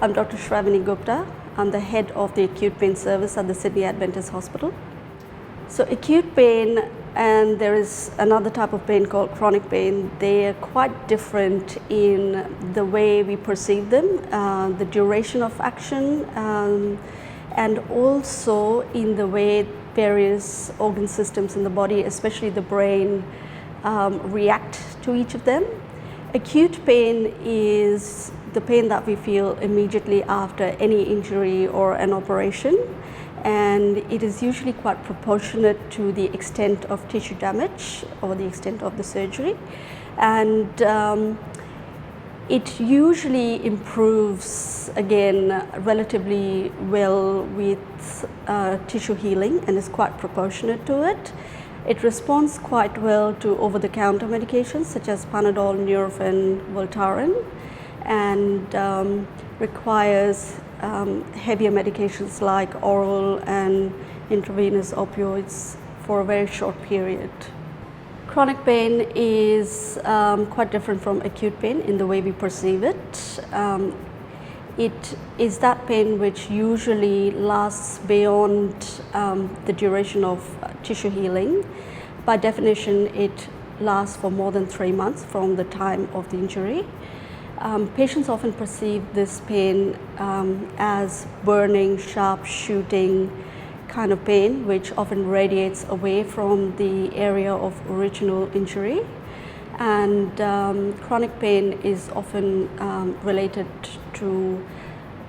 I'm Dr Shravani Gupta. I'm the head of the Acute Pain Service at the Sydney Adventist Hospital. So acute pain, and there is another type of pain called chronic pain. They are quite different in the way we perceive them, the duration of action, and also in the way various organ systems in the body, especially the brain, react to each of them. Acute pain is the pain that we feel immediately after any injury or an operation, and it is usually quite proportionate to the extent of tissue damage or the extent of the surgery, and it usually improves again relatively well with tissue healing and is quite proportionate to it. It responds quite well to over-the-counter medications such as Panadol, Nurofen, Voltaren, and requires heavier medications like oral and intravenous opioids for a very short period. Chronic pain is quite different from acute pain in the way we perceive it. It is that pain which usually lasts beyond the duration of tissue healing. By definition, it lasts for more than 3 months from the time of the injury. Patients often perceive this pain as burning, sharp, shooting kind of pain, which often radiates away from the area of original injury. And chronic pain is often related to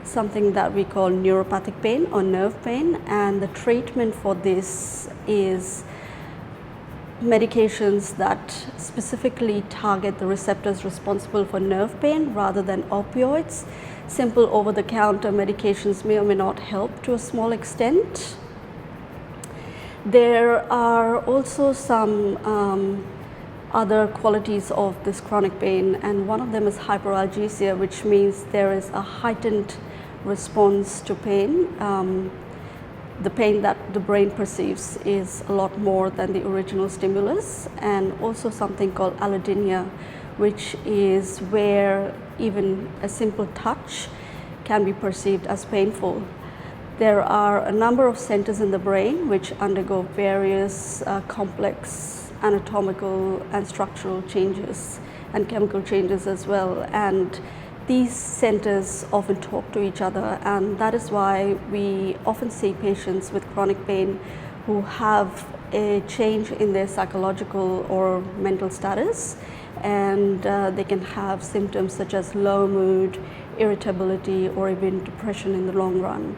something that we call neuropathic pain or nerve pain, and the treatment for this is medications that specifically target the receptors responsible for nerve pain rather than opioids. Simple over-the-counter medications may or may not help to a small extent. There are also some other qualities of this chronic pain, and one of them is hyperalgesia, which means there is a heightened response to pain. The pain that the brain perceives is a lot more than the original stimulus, and also something called allodynia, which is where even a simple touch can be perceived as painful. There are a number of centers in the brain which undergo various complex anatomical and structural changes and chemical changes as well, and these centers often talk to each other, and that is why we often see patients with chronic pain who have a change in their psychological or mental status, and they can have symptoms such as low mood, irritability, or even depression in the long run.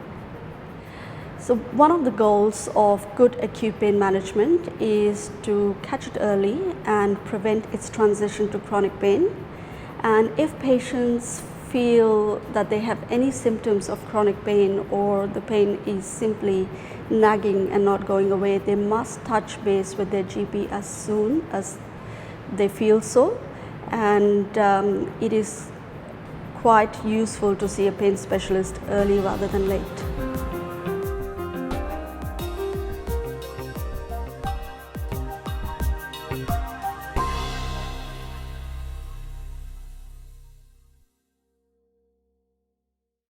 So one of the goals of good acute pain management is to catch it early and prevent its transition to chronic pain. And if patients feel that they have any symptoms of chronic pain, or the pain is simply nagging and not going away, they must touch base with their GP as soon as they feel so. And it is quite useful to see a pain specialist early rather than late.